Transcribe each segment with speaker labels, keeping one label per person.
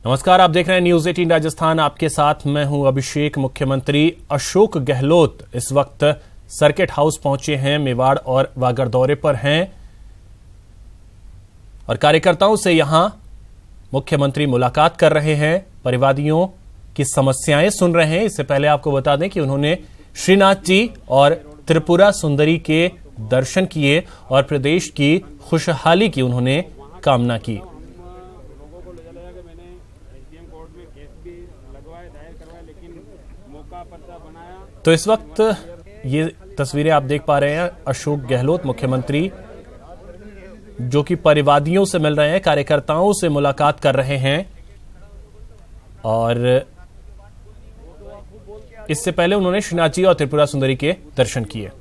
Speaker 1: नमस्कार, आप देख रहे हैं न्यूज 18 राजस्थान। आपके साथ मैं हूं अभिषेक। मुख्यमंत्री अशोक गहलोत इस वक्त सर्किट हाउस पहुंचे हैं, मेवाड़ और वागड़ दौरे पर हैं और कार्यकर्ताओं से यहां मुख्यमंत्री मुलाकात कर रहे हैं, परिवादियों की समस्याएं सुन रहे हैं। इससे पहले आपको बता दें कि उन्होंने श्रीनाथ जी और त्रिपुरा सुंदरी के दर्शन किए और प्रदेश की खुशहाली की उन्होंने कामना की। तो इस वक्त ये तस्वीरें आप देख पा रहे हैं, अशोक गहलोत मुख्यमंत्री जो कि परिवादियों से मिल रहे हैं, कार्यकर्ताओं से मुलाकात कर रहे हैं और इससे पहले उन्होंने श्रीनाथ जी और त्रिपुरा सुंदरी के दर्शन किए।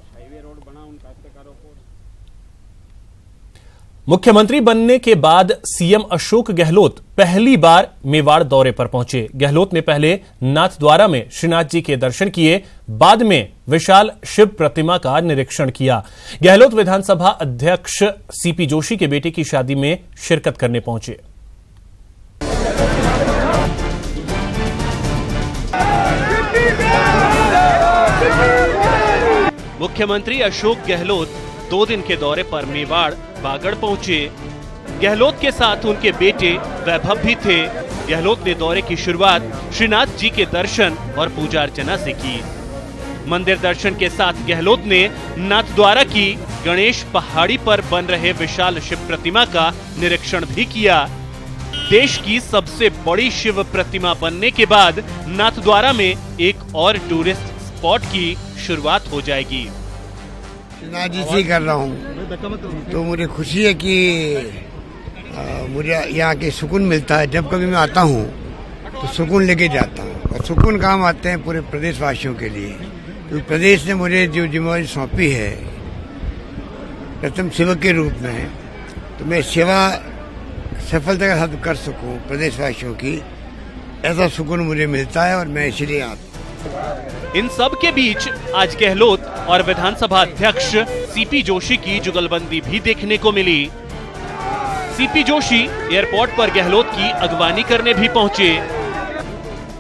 Speaker 1: मुख्यमंत्री बनने के बाद सीएम अशोक गहलोत पहली बार मेवाड़ दौरे पर पहुंचे। गहलोत ने पहले नाथद्वारा में श्रीनाथ जी के दर्शन किए, बाद में विशाल शिव प्रतिमा का निरीक्षण किया। गहलोत विधानसभा अध्यक्ष सीपी जोशी के बेटे की शादी में शिरकत करने पहुंचे। मुख्यमंत्री अशोक गहलोत 2 दिन के दौरे पर मेवाड़ वागड़ पहुंचे। गहलोत के साथ उनके बेटे वैभव भी थे। गहलोत ने दौरे की शुरुआत श्रीनाथ जी के दर्शन और पूजा अर्चना से की। मंदिर दर्शन के साथ गहलोत ने नाथद्वारा की गणेश पहाड़ी पर बन रहे विशाल शिव प्रतिमा का निरीक्षण भी किया। देश की सबसे बड़ी शिव प्रतिमा बनने के बाद नाथद्वारा में एक और टूरिस्ट स्पॉट की शुरुआत हो जाएगी।
Speaker 2: श्रीनाथ जी से कर रहा हूँ तो मुझे खुशी है कि मुझे यहाँ के सुकून मिलता है। जब कभी मैं आता हूँ तो सुकून लेके जाता हूँ और सुकून काम आते हैं पूरे प्रदेशवासियों के लिए। तो प्रदेश ने मुझे जो जिम्मेदारी सौंपी है प्रथम सेवक के रूप में, तो मैं सेवा सफलता के साथ कर सकूँ प्रदेशवासियों की, ऐसा सुकून मुझे मिलता है और मैं इसलिए आता।
Speaker 1: इन सब के बीच आज गहलोत और विधानसभा अध्यक्ष सीपी जोशी की जुगलबंदी भी देखने को मिली। सीपी जोशी एयरपोर्ट पर गहलोत की अगवानी करने भी पहुंचे।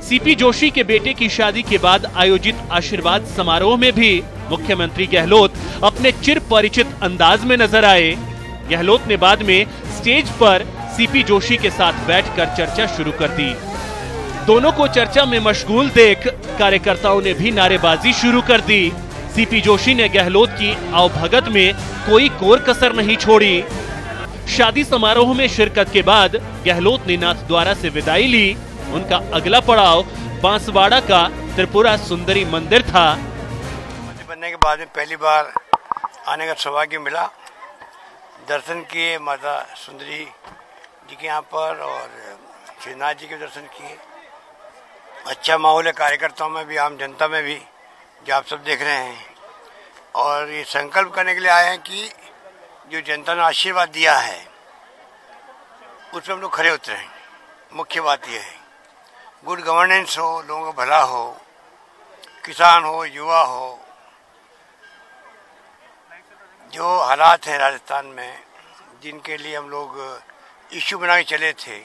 Speaker 1: सीपी जोशी के बेटे की शादी के बाद आयोजित आशीर्वाद समारोह में भी मुख्यमंत्री गहलोत अपने चिर परिचित अंदाज में नजर आए। गहलोत ने बाद में स्टेज पर सीपी जोशी के साथ बैठकर चर्चा शुरू कर दी। दोनों को चर्चा में मशगूल देख कार्यकर्ताओं ने भी नारेबाजी शुरू कर दी। सीपी जोशी ने गहलोत की आवभगत में कोई कोर कसर नहीं छोड़ी। शादी समारोह में शिरकत के बाद गहलोत ने नाथद्वारा से विदाई ली। उनका अगला पड़ाव बांसवाड़ा का त्रिपुरा सुंदरी मंदिर था।
Speaker 2: मंत्री बनने के बाद में पहली बार आने का सौभाग्य मिला। दर्शन किए माता सुंदरी जी के यहाँ पर और श्रीनाथ जी के दर्शन किए। अच्छा माहौल है कार्यकर्ताओं में भी, आम जनता में भी, जो आप सब देख रहे हैं। और ये संकल्प करने के लिए आए हैं कि जो जनता ने आशीर्वाद दिया है उस पर हम लोग खरे उतरे हैं। मुख्य बात यह है गुड गवर्नेंस हो, लोगों का भला हो, किसान हो, युवा हो। जो हालात हैं राजस्थान में, जिनके लिए हम लोग इश्यू बना के चले थे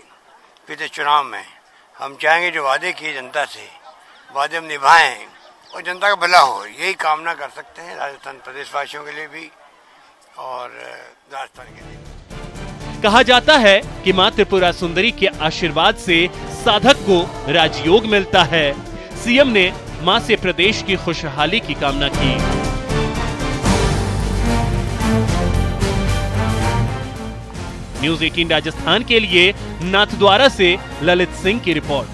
Speaker 2: पिछले चुनाव में, हम चाहेंगे जो वादे किए जनता से, वादे हम निभाएं और जनता का भला हो। यही कामना कर सकते हैं राजस्थान प्रदेशवासियों के लिए भी और राजस्थान के लिए।
Speaker 1: कहा जाता है कि मां त्रिपुरा सुंदरी के आशीर्वाद से साधक को राजयोग मिलता है। सीएम ने मां से प्रदेश की खुशहाली की कामना की। न्यूज 18 राजस्थान के लिए नाथद्वारा से ललित सिंह की रिपोर्ट।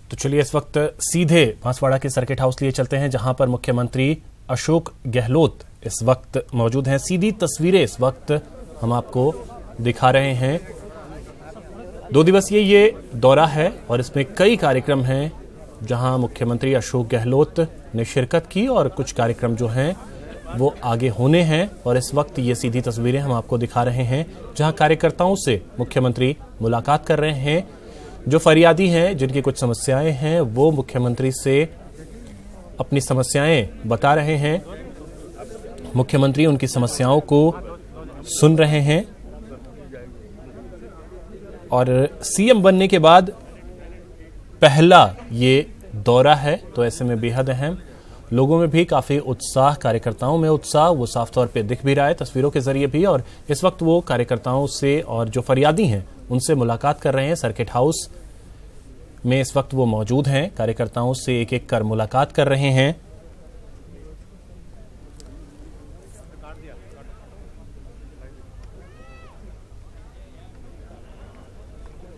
Speaker 1: तो चलिए इस वक्त सीधे बांसवाड़ा के सर्किट हाउस लिए चलते हैं, जहां पर मुख्यमंत्री अशोक गहलोत इस वक्त मौजूद हैं। सीधी तस्वीरें इस वक्त हम आपको दिखा रहे हैं। 2 दिवसीय ये दौरा है और इसमें कई कार्यक्रम हैं, जहां मुख्यमंत्री अशोक गहलोत ने शिरकत की और कुछ कार्यक्रम जो हैं वो आगे होने हैं। और इस वक्त ये सीधी तस्वीरें हम आपको दिखा रहे हैं, जहां कार्यकर्ताओं से मुख्यमंत्री मुलाकात कर रहे हैं। जो फरियादी हैं, जिनकी कुछ समस्याएं हैं, वो मुख्यमंत्री से अपनी समस्याएं बता रहे हैं। मुख्यमंत्री उनकी समस्याओं को सुन रहे हैं
Speaker 3: और सीएम बनने के बाद पहला ये दौरा है, तो ऐसे में बेहद अहम। लोगों में भी काफी उत्साह, कार्यकर्ताओं में उत्साह वो साफ तौर पे दिख भी रहा है तस्वीरों के जरिए भी। और इस वक्त वो कार्यकर्ताओं से और जो फरियादी हैं उनसे मुलाकात कर रहे हैं। सर्किट हाउस में इस वक्त वो मौजूद हैं, कार्यकर्ताओं से एक एक कर मुलाकात कर रहे हैं।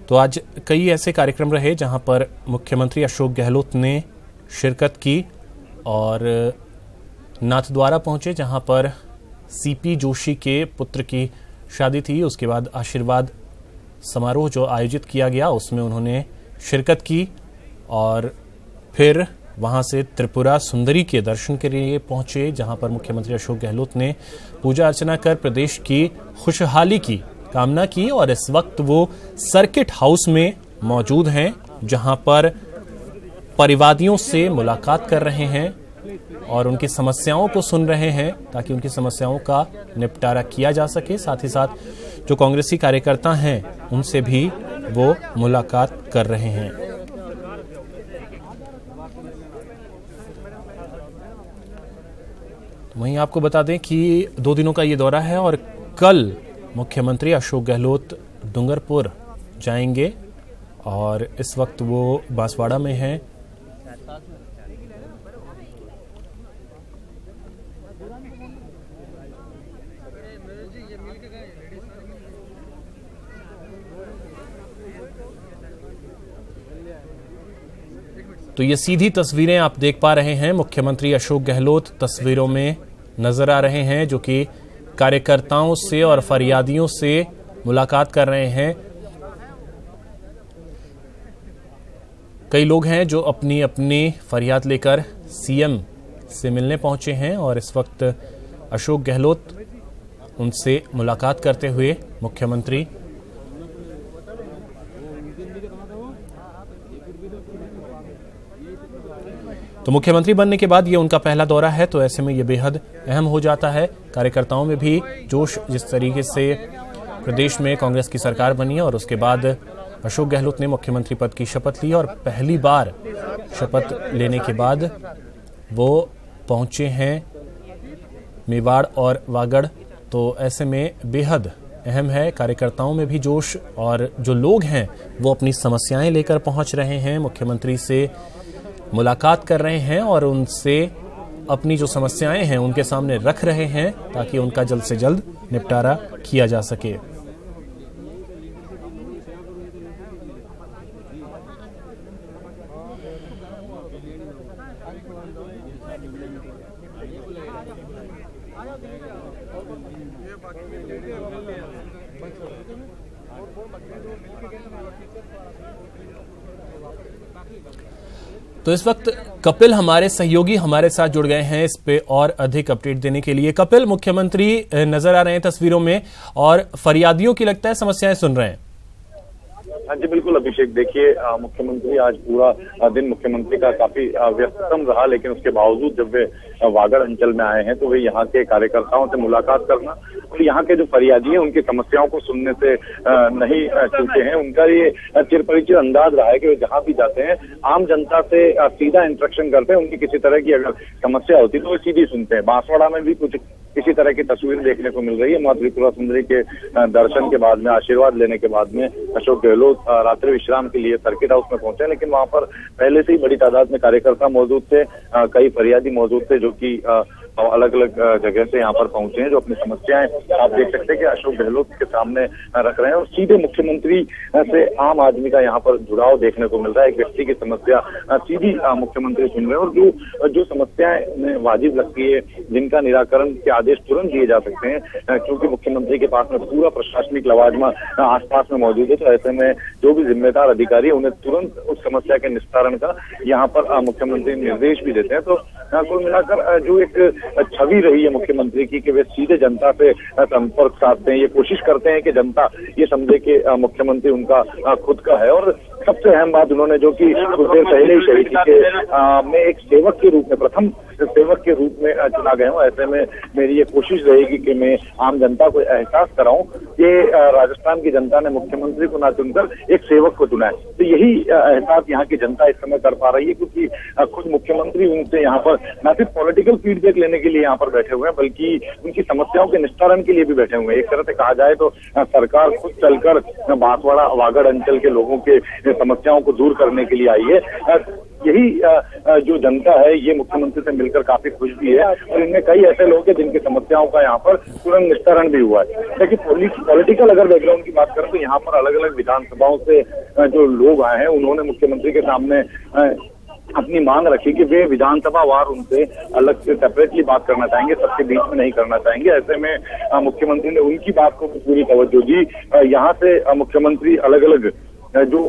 Speaker 3: तो आज कई ऐसे कार्यक्रम रहे जहां पर मुख्यमंत्री अशोक गहलोत ने शिरकत की और नाथद्वारा पहुंचे, जहां पर सीपी जोशी के पुत्र की शादी थी। उसके बाद आशीर्वाद समारोह जो आयोजित किया गया उसमें उन्होंने शिरकत की और फिर वहां से त्रिपुरा सुंदरी के दर्शन के लिए पहुंचे, जहां पर मुख्यमंत्री अशोक गहलोत ने पूजा अर्चना कर प्रदेश की खुशहाली की कामना की। और इस वक्त वो सर्किट हाउस में मौजूद हैं, जहां पर परिवादियों से मुलाकात कर रहे हैं और उनकी समस्याओं को सुन रहे हैं ताकि उनकी समस्याओं का निपटारा किया जा सके। साथ ही साथ जो कांग्रेसी कार्यकर्ता हैं उनसे भी वो मुलाकात कर रहे हैं। वहीं आपको बता दें कि 2 दिनों का ये दौरा है और कल मुख्यमंत्री अशोक गहलोत डूंगरपुर जाएंगे और इस वक्त वो बांसवाड़ा में हैं। तो ये सीधी तस्वीरें आप देख पा रहे हैं, मुख्यमंत्री अशोक गहलोत तस्वीरों में नजर आ रहे हैं जो कि कार्यकर्ताओं से और फरियादियों से मुलाकात कर रहे हैं। कई लोग हैं जो अपनी अपनी फरियाद लेकर सीएम से मिलने पहुंचे हैं और इस वक्त अशोक गहलोत उनसे मुलाकात करते हुए मुख्यमंत्री तो मुख्यमंत्री बनने के बाद ये उनका पहला दौरा है, तो ऐसे में ये बेहद अहम हो जाता है। कार्यकर्ताओं में भी जोश, जिस तरीके से प्रदेश में कांग्रेस की सरकार बनी है और उसके बाद अशोक गहलोत ने मुख्यमंत्री पद की शपथ ली और पहली बार शपथ लेने के बाद वो पहुंचे हैं मेवाड़ और वागड़, तो ऐसे में बेहद अहम है। कार्यकर्ताओं में भी जोश और जो लोग हैं वो अपनी समस्याएं लेकर पहुंच रहे हैं, मुख्यमंत्री से मुलाकात कर रहे हैं और उनसे अपनी जो समस्याएं हैं उनके सामने रख रहे हैं ताकि उनका जल्द से जल्द निपटारा किया जा सके। तो इस वक्त कपिल हमारे सहयोगी हमारे साथ जुड़ गए हैं इस पे और अधिक अपडेट देने के लिए। कपिल, मुख्यमंत्री नजर आ रहे हैं तस्वीरों में और फरियादियों की लगता है समस्याएं सुन रहे हैं।
Speaker 4: हाँ जी बिल्कुल अभिषेक, देखिए मुख्यमंत्री आज पूरा दिन मुख्यमंत्री का काफी व्यस्ततम रहा, लेकिन उसके बावजूद जब वे वागड़ अंचल में आए हैं तो वे यहाँ के कार्यकर्ताओं से मुलाकात करना और यहाँ के जो फरियादी हैं उनकी समस्याओं को सुनने से नहीं चूके हैं। उनका ये चिरपरिचित अंदाज रहा है कि वे जहाँ भी जाते हैं आम जनता से सीधा इंटरेक्शन करते हैं। उनकी किसी तरह की अगर समस्या होती है तो वे सीधी सुनते हैं। बांसवाड़ा में भी कुछ इसी तरह की तस्वीर देखने को मिल रही है। मां त्रिपुरा सुंदरी के दर्शन के बाद में, आशीर्वाद लेने के बाद में अशोक गहलोत रात्रि विश्राम के लिए सर्किट हाउस में पहुंचे, लेकिन वहां पर पहले से ही बड़ी तादाद में कार्यकर्ता मौजूद थे, कई फरियादी मौजूद थे जो कि अलग अलग जगह से यहाँ पर पहुंचे हैं, जो अपनी समस्याएं आप देख सकते हैं कि अशोक गहलोत के सामने रख रहे हैं और सीधे मुख्यमंत्री से आम आदमी का यहाँ पर जुड़ाव देखने को मिल रहा है। एक व्यक्ति की समस्या सीधी मुख्यमंत्री सुन रहे हैं और जो समस्याएं वाजिब लगती है, जिनका निराकरण के आदेश तुरंत दिए जा सकते हैं, क्योंकि मुख्यमंत्री के पास में पूरा प्रशासनिक लवाजमा आसपास में मौजूद है, तो ऐसे में जो भी जिम्मेदार अधिकारी है उन्हें तुरंत उस समस्या के निस्तारण का यहाँ पर मुख्यमंत्री निर्देश भी देते हैं। तो कुल मिलाकर जो एक छवि रही है मुख्यमंत्री की कि वे सीधे जनता से संपर्क साधते हैं, ये कोशिश करते हैं कि जनता ये समझे कि मुख्यमंत्री उनका खुद का है। और सबसे अहम बात उन्होंने जो कि कुछ देर पहले ही कही थी कि मैं एक सेवक के रूप में, प्रथम सेवक के रूप में चुना गया हूँ। ऐसे में मेरी ये कोशिश रहेगी कि मैं आम जनता को एहसास कराऊं कि राजस्थान की जनता ने मुख्यमंत्री को ना चुनकर एक सेवक को चुना है। तो यही एहसास यहाँ की जनता इस समय कर पा रही है, क्योंकि खुद मुख्यमंत्री उनसे यहाँ पर न सिर्फ पॉलिटिकल फीडबैक लेने के लिए यहाँ पर बैठे हुए हैं, बल्कि उनकी समस्याओं के निस्तारण के लिए भी बैठे हुए हैं। एक तरह से कहा जाए तो सरकार खुद चलकर बांसवाड़ा वागड़ अंचल के लोगों के समस्याओं को दूर करने के लिए आई है। यही जो जनता है ये मुख्यमंत्री से मिलकर काफी खुश भी है, और इनमें कई ऐसे लोग हैं जिनकी समस्याओं का यहाँ पर तुरंत निस्तारण भी हुआ है। देखिए, पॉलिटिकल अगर बैकग्राउंड की बात करें तो यहाँ पर अलग अलग विधानसभाओं से जो लोग आए हैं उन्होंने मुख्यमंत्री के सामने अपनी मांग रखी कि वे विधानसभा वार उनसे अलग से सेपरेटली बात करना चाहेंगे, सबके बीच में नहीं करना चाहेंगे। ऐसे में मुख्यमंत्री ने उनकी बात को पूरी तवज्जो दी। यहाँ से मुख्यमंत्री अलग अलग जो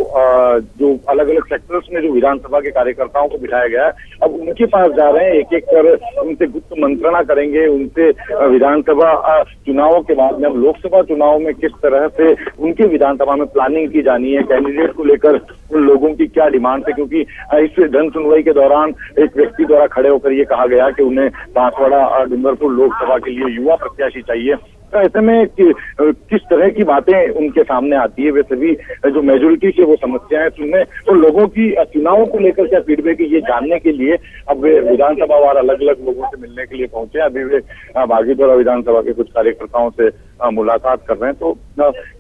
Speaker 4: अलग अलग सेक्टर्स में जो विधानसभा के कार्यकर्ताओं को बिठाया गया है, अब उनके पास जा रहे हैं, एक एक कर उनसे गुप्त मंत्रणा करेंगे, उनसे विधानसभा चुनावों के बाद में अब लोकसभा चुनाव में किस तरह से उनके विधानसभा में प्लानिंग की जानी है, कैंडिडेट को लेकर उन लोगों की क्या डिमांड है। क्योंकि इस जन सुनवाई के दौरान एक व्यक्ति द्वारा खड़े होकर ये कहा गया कि उन्हें बांसवाड़ा डूंगरपुर लोकसभा के लिए युवा प्रत्याशी चाहिए। तो ऐसे में किस तरह की बातें उनके सामने आती है, वे सभी जो मेजोरिटी की वो समस्याएं सुनने और लोगों की चुनावों को लेकर क्या फीडबैक है ये जानने के लिए अब वे विधानसभा वार अलग अलग लोगों से मिलने के लिए पहुंचे। अभी वे बागीदोरा विधानसभा के कुछ कार्यकर्ताओं से मुलाकात कर रहे हैं। तो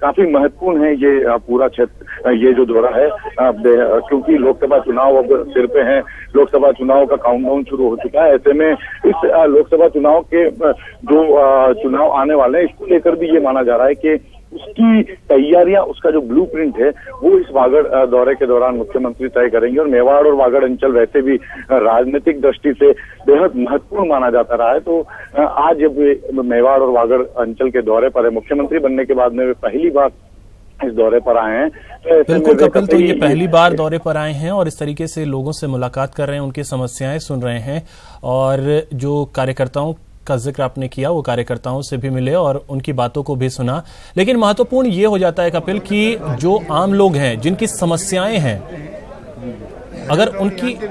Speaker 4: काफी महत्वपूर्ण है ये पूरा क्षेत्र, ये जो दौरा है, क्योंकि लोकसभा चुनाव अब सिर पे है, लोकसभा चुनाव का काउंटडाउन शुरू हो चुका है। ऐसे में इस लोकसभा चुनाव के जो चुनाव आने वाले हैं इसको लेकर भी ये माना जा रहा है कि उसकी तैयारियां, उसका जो ब्लूप्रिंट है वो इस वागड़ दौरे के दौरान मुख्यमंत्री तय करेंगे। और मेवाड़ और वागड़ अंचल वैसे भी राजनीतिक दृष्टि से बेहद महत्वपूर्ण माना जाता रहा है। तो आज जब मेवाड़ और वागड़ अंचल के दौरे पर है, मुख्यमंत्री बनने के बाद में वे पहली बार इस दौरे पर आए हैं।
Speaker 3: बिल्कुल कपिल, तो ये पहली बार दौरे पर आए हैं और इस तरीके से लोगों से मुलाकात कर रहे हैं, उनकी समस्याएं सुन रहे हैं, और जो कार्यकर्ताओं का जिक्र आपने किया वो कार्यकर्ताओं से भी मिले और उनकी बातों को भी सुना। लेकिन महत्वपूर्ण ये हो जाता है कपिल कि जो आम लोग हैं जिनकी समस्याएं हैं, अगर उनकी
Speaker 2: कम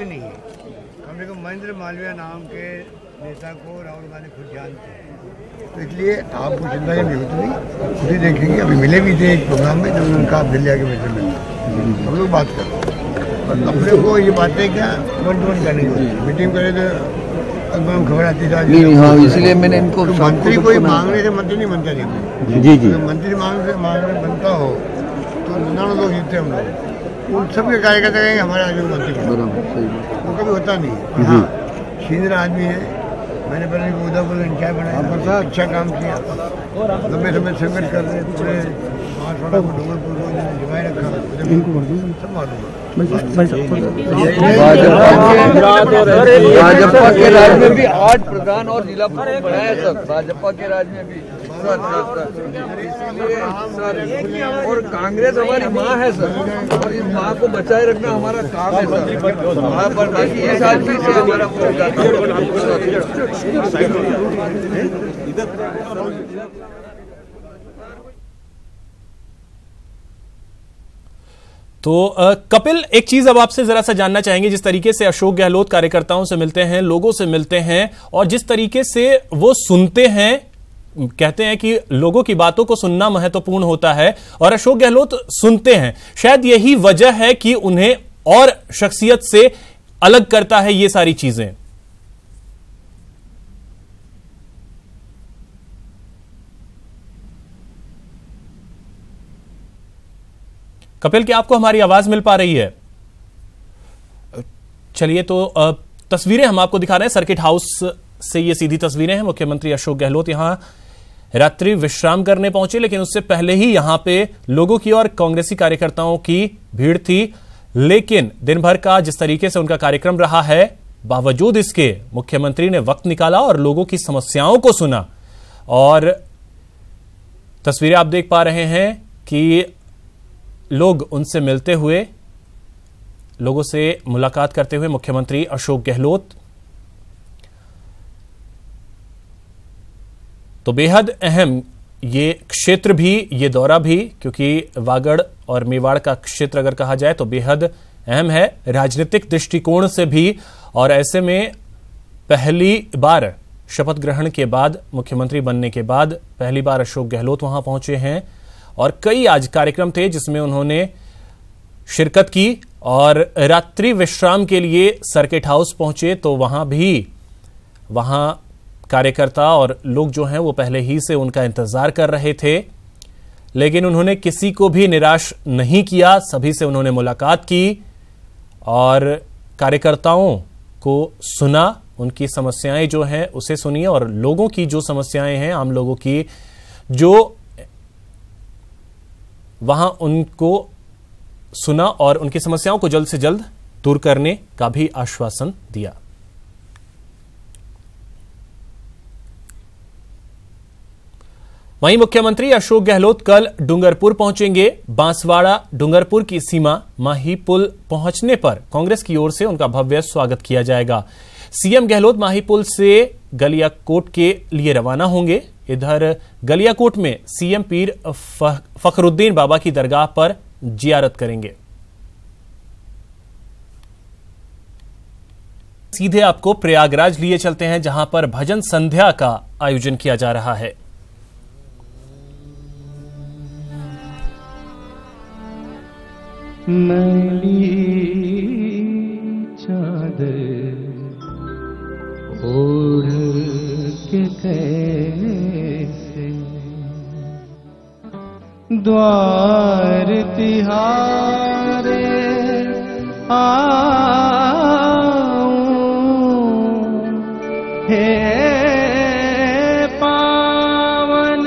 Speaker 2: से कम महेंद्र मालवीय नाम के नेता को राहुल गांधी खुद जानते हैं, तो इसलिए आपको चिंता की जरूरत नहीं, खुद ही देखेंगे। अभी मिले भी थे एक प्रोग्राम में, जब उनका आप दिल्ली आके वैसे मिलते हम लोग बात करते और अपने को ये बातें क्या वन टू वन करने की मीटिंग करे तो खबर आती नहीं। हाँ, इसलिए मैंने इनको मंत्री कोई मांगने से मंत्री नहीं बनता। जी जी, मंत्री मांगने बनता हो तो 9 लोग जीतते हम लोग, उन सबके कार्यकर्ता कहेंगे हमारा आदमी मंत्री, वो कभी होता नहीं है। हाँ, सीनियर आदमी है, मैंने पहले उदयपुर इंचार्ज बनाया, अच्छा काम किया, लंबे समय संघर्ष कर रहे पूरे बांसवाड़ा को, डूंगरपुर को जमाए रखा, सब मालूम है।
Speaker 5: भाजपा के राज में भी 8 प्रधान और जिला प्रमुख बनाया सर, भाजपा के राज में भी सर, और कांग्रेस हमारी माँ है सर, और इस माँ को बचाए रखना हमारा काम है सर। बाकी ये साल भी से हमारा
Speaker 3: तो कपिल, एक चीज अब आपसे जरा सा जानना चाहेंगे, जिस तरीके से अशोक गहलोत कार्यकर्ताओं से मिलते हैं, लोगों से मिलते हैं और जिस तरीके से वो सुनते हैं, कहते हैं कि लोगों की बातों को सुनना महत्वपूर्ण होता है और अशोक गहलोत सुनते हैं, शायद यही वजह है कि उन्हें और शख्सियत से अलग करता है ये सारी चीजें। कपिल, क्या आपको हमारी आवाज मिल पा रही है? चलिए, तो तस्वीरें हम आपको दिखा रहे हैं सर्किट हाउस से, ये सीधी तस्वीरें हैं। मुख्यमंत्री अशोक गहलोत यहां रात्रि विश्राम करने पहुंचे, लेकिन उससे पहले ही यहां पे लोगों की और कांग्रेसी कार्यकर्ताओं की भीड़ थी। लेकिन दिन भर का जिस तरीके से उनका कार्यक्रम रहा है, बावजूद इसके मुख्यमंत्री ने वक्त निकाला और लोगों की समस्याओं को सुना। और तस्वीरें आप देख पा रहे हैं कि लोग उनसे मिलते हुए, लोगों से मुलाकात करते हुए मुख्यमंत्री अशोक गहलोत। तो बेहद अहम ये क्षेत्र भी, ये दौरा भी, क्योंकि वागड़ और मेवाड़ का क्षेत्र अगर कहा जाए तो बेहद अहम है राजनीतिक दृष्टिकोण से भी। और ऐसे में पहली बार शपथ ग्रहण के बाद, मुख्यमंत्री बनने के बाद पहली बार अशोक गहलोत वहां पहुंचे हैं और कई आज कार्यक्रम थे जिसमें उन्होंने शिरकत की और रात्रि विश्राम के लिए सर्किट हाउस पहुंचे तो वहां कार्यकर्ता और लोग जो हैं वो पहले ही से उनका इंतजार कर रहे थे, लेकिन उन्होंने किसी को भी निराश नहीं किया। सभी से उन्होंने मुलाकात की और कार्यकर्ताओं को सुना, उनकी समस्याएं जो हैं उसे सुनी और लोगों की जो समस्याएं हैं, आम लोगों की, जो वहां उनको सुना और उनकी समस्याओं को जल्द से जल्द दूर करने का भी आश्वासन दिया। वहीं मुख्यमंत्री अशोक गहलोत कल डूंगरपुर पहुंचेंगे। बांसवाड़ा डूंगरपुर की सीमा माही पुल पहुंचने पर कांग्रेस की ओर से उनका भव्य स्वागत किया जाएगा। सीएम गहलोत माही पुल से गलियाकोट के लिए रवाना होंगे। इधर गलियाकोट में सीएम पीर फखरुद्दीन बाबा की दरगाह पर जियारत करेंगे। सीधे आपको प्रयागराज लिए चलते हैं जहां पर भजन संध्या का आयोजन किया जा रहा है।
Speaker 6: मैली चादर ओढ़ के कैसे द्वार तिहारे आऊं, हे पावन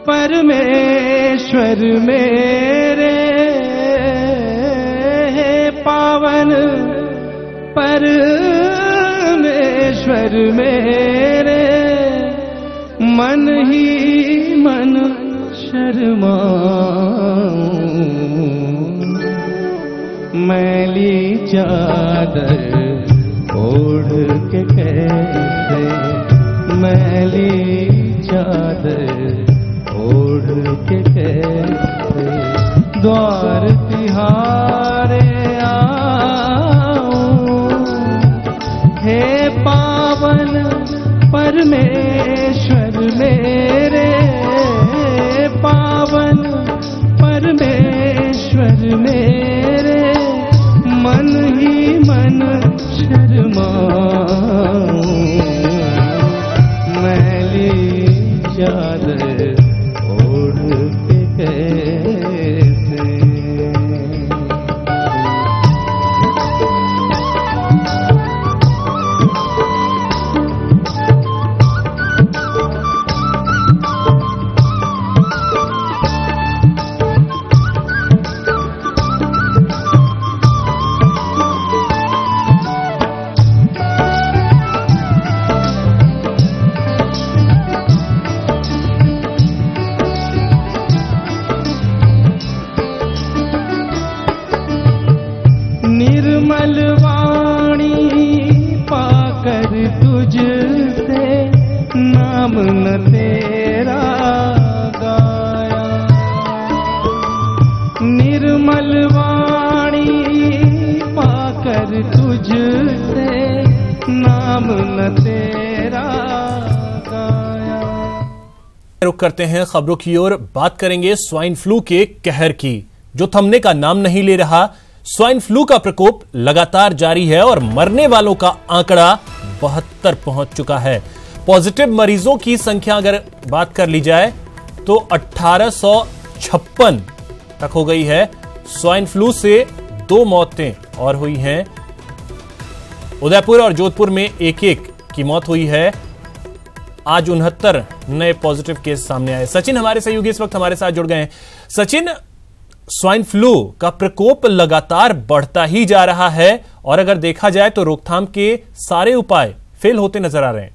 Speaker 6: परमेश्वर मेरे, हे पावन परमेश्वर मेरे, मन ही मन शर्माऊं, मैली चादर ओढ़ के कैसे, मैली चादर ओढ़ के कैसे द्वार तिहारे आऊं, हे पावन परमेश्वर मेरे, पावन परमेश्वर मेरे, मन ही मन शर्माऊं, मैली चादर ओढ़ के कैसे। निर्मल वाणी पाकर तुझसे नाम न तेरा गाया, निर्मल वाणी पाकर तुझसे नाम न तेरा गाया।
Speaker 3: रुक करते हैं खबरों की ओर, बात करेंगे स्वाइन फ्लू के कहर की, जो थमने का नाम नहीं ले रहा। स्वाइन फ्लू का प्रकोप लगातार जारी है और मरने वालों का आंकड़ा 72 पहुंच चुका है। पॉजिटिव मरीजों की संख्या अगर बात कर ली जाए तो 1856 तक हो गई है। स्वाइन फ्लू से 2 मौतें और हुई हैं। उदयपुर और जोधपुर में एक एक की मौत हुई है। आज 69 नए पॉजिटिव केस सामने आए। सचिन हमारे सहयोगी इस वक्त हमारे साथ जुड़ गए हैं। सचिन, स्वाइन फ्लू का प्रकोप लगातार बढ़ता ही जा रहा है और अगर देखा जाए तो रोकथाम के सारे उपाय फेल होते नजर आ रहे हैं।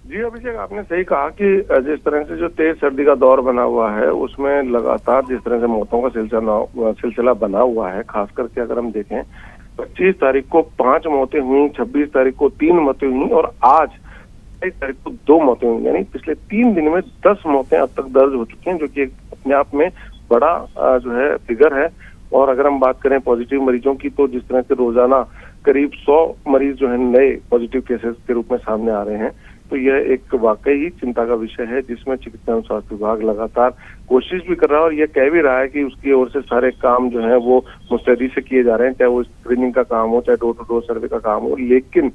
Speaker 7: जी अभिषेक, आपने सही कहा कि जिस तरह से जो तेज सर्दी का दौर बना हुआ है उसमें लगातार जिस तरह से मौतों का सिलसिला बना हुआ है, खास करके अगर हम देखें 25 तारीख को 5 मौतें हुई, 26 तारीख को 3 मौतें हुई और आज 23 तारीख को 2 मौतें हुई। यानी पिछले 3 दिन में 10 मौतें अब तक दर्ज हो चुकी हैं, जो कि अपने आप में बड़ा जो है फिगर है। और अगर हम बात करें पॉजिटिव मरीजों की तो जिस तरह से रोजाना करीब 100 मरीज जो है नए पॉजिटिव केसेस के रूप में सामने आ रहे हैं। तो यह एक वाकई ही चिंता का विषय है, जिसमें चिकित्सा एवं स्वास्थ्य विभाग लगातार कोशिश भी कर रहा है और यह कह भी रहा है कि उसकी ओर से सारे काम जो है वो मुस्तैदी से किए जा रहे हैं, चाहे वो स्क्रीनिंग का काम हो, चाहे डोर टू डोर सर्वे का काम हो। लेकिन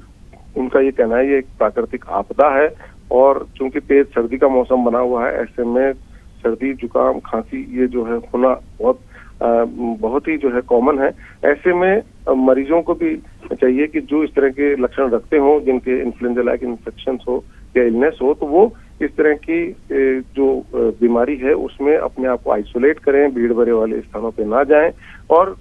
Speaker 7: उनका ये कहना है ये एक प्राकृतिक आपदा है और चूंकि तेज सर्दी का मौसम बना हुआ है, ऐसे में सर्दी, जुकाम, खांसी ये जो है होना बहुत ही जो है कॉमन है। ऐसे में मरीजों को भी चाहिए कि जो इस तरह के लक्षण रखते हो, जिनके इन्फ्लुएंजा लाइक इन्फेक्शन हो या इलनेस हो, तो वो इस तरह की जो बीमारी है उसमें अपने आप को आइसोलेट करें, भीड़ भरे वाले स्थानों पे ना जाएं और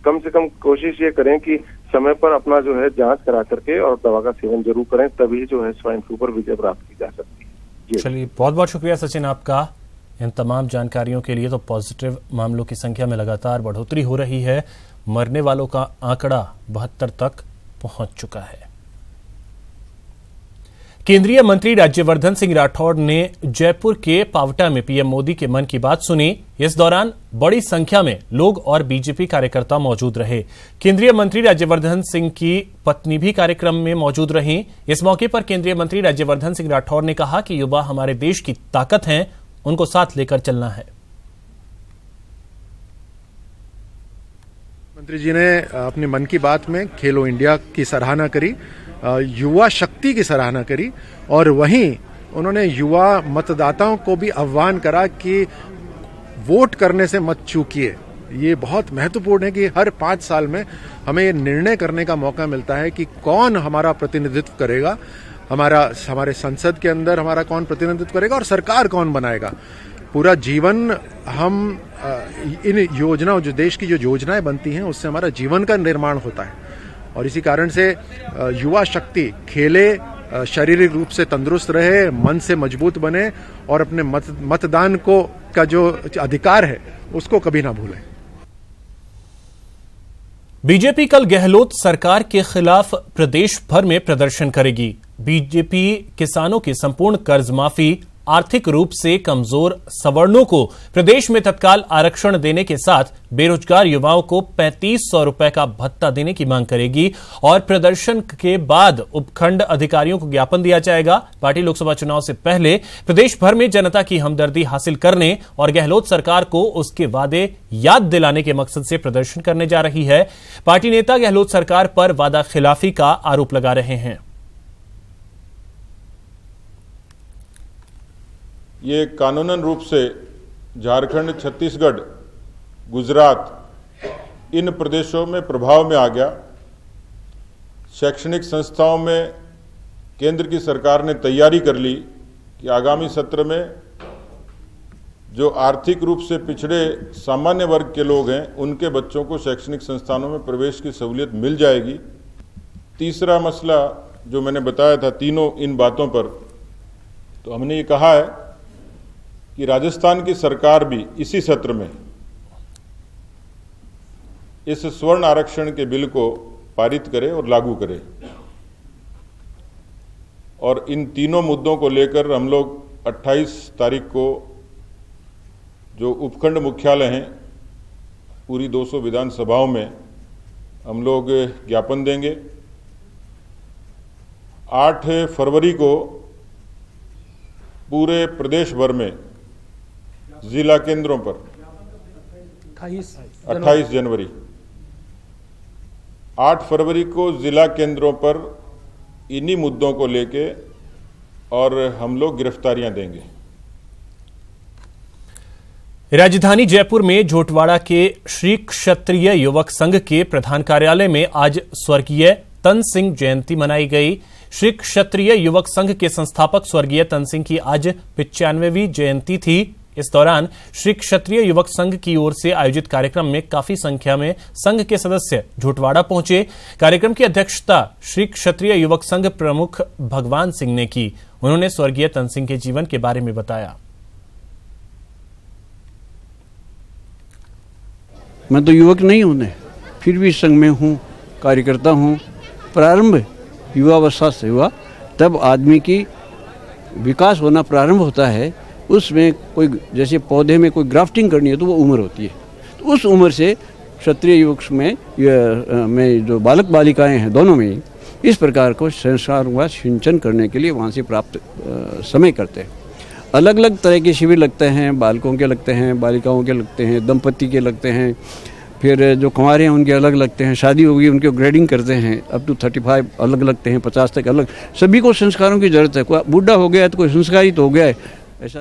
Speaker 7: कम से कम कोशिश ये करें कि समय पर अपना जो है जांच करा करके और दवा का सेवन जरूर करें, तभी जो है स्वाइन फ्लू पर विजय प्राप्त की जा सकती है।
Speaker 3: चलिए, बहुत बहुत शुक्रिया सचिन आपका इन तमाम जानकारियों के लिए। तो पॉजिटिव मामलों की संख्या में लगातार बढ़ोतरी हो रही है, मरने वालों का आंकड़ा 72 तक पहुंच चुका है। केंद्रीय मंत्री राज्यवर्धन सिंह राठौड़ ने जयपुर के पावटा में पीएम मोदी के मन की बात सुनी। इस दौरान बड़ी संख्या में लोग और बीजेपी कार्यकर्ता मौजूद रहे। केंद्रीय मंत्री राज्यवर्धन सिंह की पत्नी भी कार्यक्रम में मौजूद रहीं। इस मौके पर केंद्रीय मंत्री राज्यवर्धन सिंह राठौड़ ने कहा कि युवा हमारे देश की ताकत हैं, उनको साथ लेकर चलना है।
Speaker 8: मंत्री जी ने अपने मन की बात में खेलो इंडिया की सराहना करी, युवा शक्ति की सराहना करी और वहीं उन्होंने युवा मतदाताओं को भी आह्वान करा कि वोट करने से मत चूकिए। ये बहुत महत्वपूर्ण है कि हर 5 साल में हमें ये निर्णय करने का मौका मिलता है कि कौन हमारा प्रतिनिधित्व करेगा, हमारे संसद के अंदर हमारा कौन प्रतिनिधित्व करेगा और सरकार कौन बनाएगा। पूरा जीवन हम इन योजनाओं, जो देश की जो योजनाएं बनती हैं, उससे हमारा जीवन का निर्माण होता है और इसी कारण से युवा शक्ति खेले, शारीरिक रूप से तंदुरुस्त रहे, मन से मजबूत बने और अपने मतदान का जो अधिकार है उसको कभी ना भूलें।
Speaker 3: बीजेपी कल गहलोत सरकार के खिलाफ प्रदेश भर में प्रदर्शन करेगी। बीजेपी किसानों की संपूर्ण कर्ज माफी, आर्थिक रूप से कमजोर सवर्णों को प्रदेश में तत्काल आरक्षण देने के साथ बेरोजगार युवाओं को 3500 रुपए का भत्ता देने की मांग करेगी और प्रदर्शन के बाद उपखंड अधिकारियों को ज्ञापन दिया जाएगा। पार्टी लोकसभा चुनाव से पहले प्रदेश भर में जनता की हमदर्दी हासिल करने और गहलोत सरकार को उसके वादे याद दिलाने के मकसद से प्रदर्शन करने जा रही है। पार्टी नेता गहलोत सरकार पर वादा खिलाफी का आरोप लगा रहे हैं।
Speaker 9: ये कानूनन रूप से झारखंड, छत्तीसगढ़, गुजरात इन प्रदेशों में प्रभाव में आ गया। शैक्षणिक संस्थाओं में केंद्र की सरकार ने तैयारी कर ली कि आगामी सत्र में जो आर्थिक रूप से पिछड़े सामान्य वर्ग के लोग हैं, उनके बच्चों को शैक्षणिक संस्थानों में प्रवेश की सहूलियत मिल जाएगी। तीसरा मसला जो मैंने बताया था, तीनों इन बातों पर, तो हमने ये कहा है कि राजस्थान की सरकार भी इसी सत्र में इस स्वर्ण आरक्षण के बिल को पारित करे और लागू करे। और इन तीनों मुद्दों को लेकर हम लोग 28 तारीख को जो उपखंड मुख्यालय हैं, पूरी 200 विधानसभाओं में हम लोग ज्ञापन देंगे। 8 फरवरी को पूरे प्रदेश भर में जिला केंद्रों पर 28 जनवरी 8 फरवरी को जिला केंद्रों पर इन्हीं मुद्दों को लेके और हम लोग गिरफ्तारियां देंगे।
Speaker 3: राजधानी जयपुर में झोटवाड़ा के श्री क्षत्रिय युवक संघ के प्रधान कार्यालय में आज स्वर्गीय तन सिंह जयंती मनाई गई। श्री क्षत्रिय युवक संघ के संस्थापक स्वर्गीय तन सिंह की आज 95वीं जयंती थी। इस दौरान श्री क्षत्रिय युवक संघ की ओर से आयोजित कार्यक्रम में काफी संख्या में संघ के सदस्य झोटवाड़ा पहुंचे। कार्यक्रम की अध्यक्षता श्री क्षत्रिय युवक संघ प्रमुख भगवान सिंह ने की। उन्होंने स्वर्गीय तन सिंह के जीवन के बारे में बताया।
Speaker 10: मैं तो युवक नहीं हूं, फिर भी संघ में हूं, कार्यकर्ता हूं। प्रारंभ युवावस्था से हुआ, तब आदमी की विकास होना प्रारंभ होता है। उसमें कोई, जैसे पौधे में कोई ग्राफ्टिंग करनी है तो वो उम्र होती है, तो उस उम्र से क्षत्रिय युग में जो बालक बालिकाएं हैं दोनों में इस प्रकार को संस्कारों का सिंचन करने के लिए वहाँ से प्राप्त समय करते हैं। अलग अलग तरह के शिविर लगते हैं, बालकों के लगते हैं, बालिकाओं के लगते हैं, दंपति के लगते हैं, फिर जो कुंवारे हैं उनके अलग लगते हैं, शादी होगी उनके ग्रेडिंग करते हैं, अप टू 35 अलग लगते हैं, 50 तक अलग। सभी को संस्कारों की जरूरत है। कोई बूढ़ा हो गया है तो कोई संस्कारित हो गया है ऐसा।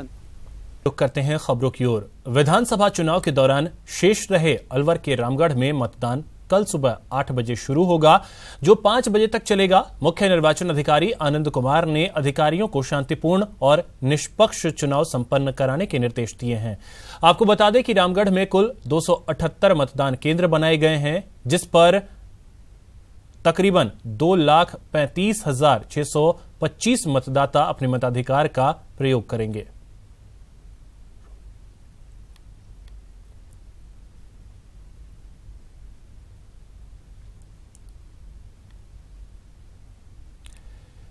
Speaker 3: रुक करते हैं खबरों की ओर। विधानसभा चुनाव के दौरान शेष रहे अलवर के रामगढ़ में मतदान कल सुबह 8 बजे शुरू होगा, जो 5 बजे तक चलेगा। मुख्य निर्वाचन अधिकारी आनंद कुमार ने अधिकारियों को शांतिपूर्ण और निष्पक्ष चुनाव संपन्न कराने के निर्देश दिए हैं। आपको बता दें कि रामगढ़ में कुल 278 मतदान केंद्र बनाए गए हैं, जिस पर तकरीबन 2,35,625 मतदाता अपने मताधिकार का प्रयोग करेंगे।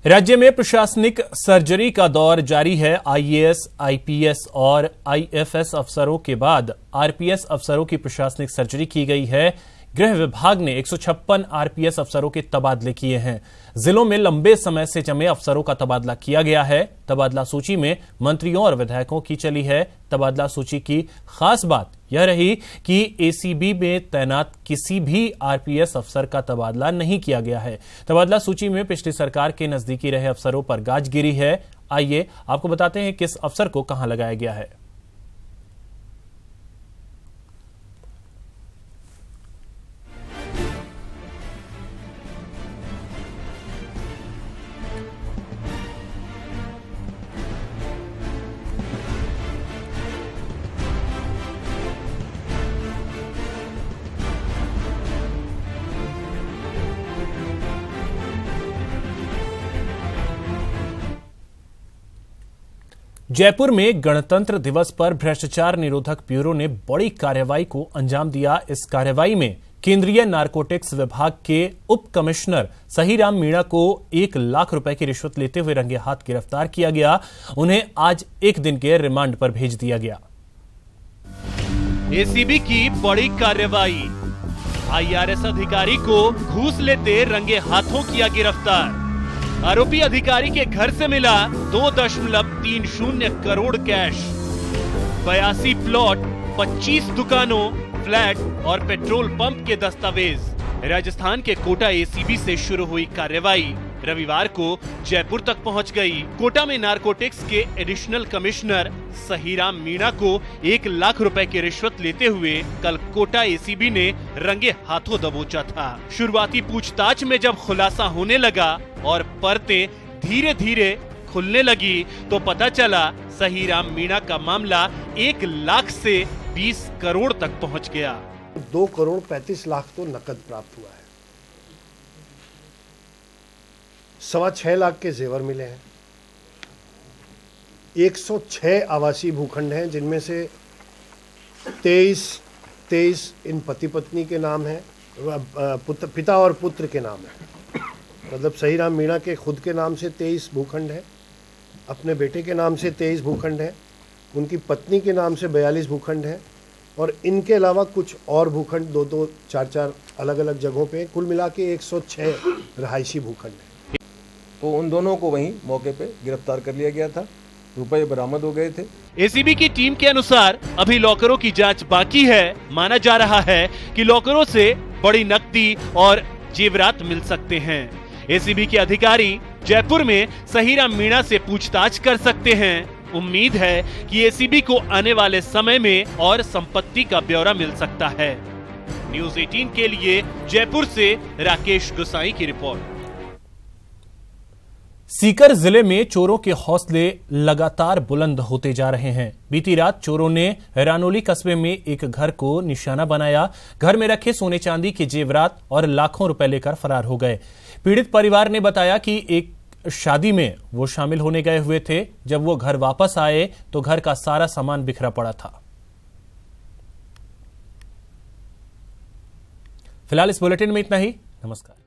Speaker 3: राज्य में प्रशासनिक सर्जरी का दौर जारी है। आईएएस, आईपीएस और आईएफएस अफसरों के बाद आरपीएस अफसरों की प्रशासनिक सर्जरी की गई है। गृह विभाग ने 156 आरपीएस अफसरों के तबादले किए हैं। जिलों में लंबे समय से जमे अफसरों का तबादला किया गया है। तबादला सूची में मंत्रियों और विधायकों की चली है। तबादला सूची की खास बात यह रही कि एसीबी में तैनात किसी भी आरपीएस अफसर का तबादला नहीं किया गया है। तबादला सूची में पिछली सरकार के नजदीकी रहे अफसरों पर गाज गिरी है। आइए आपको बताते हैं किस अफसर को कहां लगाया गया है। जयपुर में गणतंत्र दिवस पर भ्रष्टाचार निरोधक ब्यूरो ने बड़ी कार्रवाई को अंजाम दिया। इस कार्रवाई में केंद्रीय नारकोटिक्स विभाग के उप कमिश्नर सहीराम मीणा को 1 लाख रुपए की रिश्वत लेते हुए रंगे हाथ गिरफ्तार किया गया। उन्हें आज 1 दिन के रिमांड पर भेज दिया गया।
Speaker 1: एसीबी की बड़ी कार्रवाई, आईआरएस अधिकारी को घूस लेते रंगे हाथों किया गिरफ्तार। आरोपी अधिकारी के घर से मिला 2.30 करोड़ कैश, 82 प्लॉट, 25 दुकानों, फ्लैट और पेट्रोल पंप के दस्तावेज। राजस्थान के कोटा एसीबी से शुरू हुई कार्रवाई रविवार को जयपुर तक पहुंच गई। कोटा में नारकोटिक्स के एडिशनल कमिश्नर सहीराम मीणा को 1 लाख रुपए की रिश्वत लेते हुए कल कोटा एसीबी ने रंगे हाथों दबोचा था। शुरुआती पूछताछ में जब खुलासा होने लगा और परतें धीरे धीरे खुलने लगी तो पता चला सहीराम मीणा का मामला 1 लाख से 20 करोड़ तक पहुंच गया।
Speaker 11: 2 करोड़ 35 लाख तो नकद प्राप्त हुआ है। 6.25 लाख के जेवर मिले हैं। 106 आवासीय भूखंड हैं, जिनमें से 23 इन पति पत्नी के नाम है, पिता और पुत्र के नाम है। मतलब सहीराम मीणा के खुद के नाम से 23 भूखंड है, अपने बेटे के नाम से 23 भूखंड है, उनकी पत्नी के नाम से 42 भूखंड है और इनके अलावा कुछ और भूखंड 2-2, 4-4 अलग अलग जगहों पे, कुल मिला के 106 रहायशी भूखंड है।
Speaker 5: तो उन दोनों को वहीं मौके पे गिरफ्तार कर लिया गया था, रुपए बरामद हो गए थे।
Speaker 1: एसीबी की टीम के अनुसार अभी लॉकरों की जांच बाकी है। माना जा रहा है कि लॉकरों से बड़ी नकदी और जेवरात मिल सकते हैं। एसीबी के अधिकारी जयपुर में सहीराम मीणा से पूछताछ कर सकते हैं। उम्मीद है कि एसीबी को आने वाले समय में और संपत्ति का ब्यौरा मिल सकता है। न्यूज़ 18 के लिए जयपुर से राकेश गोसाई की रिपोर्ट।
Speaker 3: सीकर जिले में चोरों के हौसले लगातार बुलंद होते जा रहे हैं। बीती रात चोरों ने रानोली कस्बे में एक घर को निशाना बनाया। घर में रखे सोने चांदी के जेवरात और लाखों रुपए लेकर फरार हो गए। पीड़ित परिवार ने बताया कि एक शादी में वो शामिल होने गए हुए थे। जब वो घर वापस आए तो घर का सारा सामान बिखरा पड़ा था। फिलहाल इस बुलेटिन में इतना ही। नमस्कार।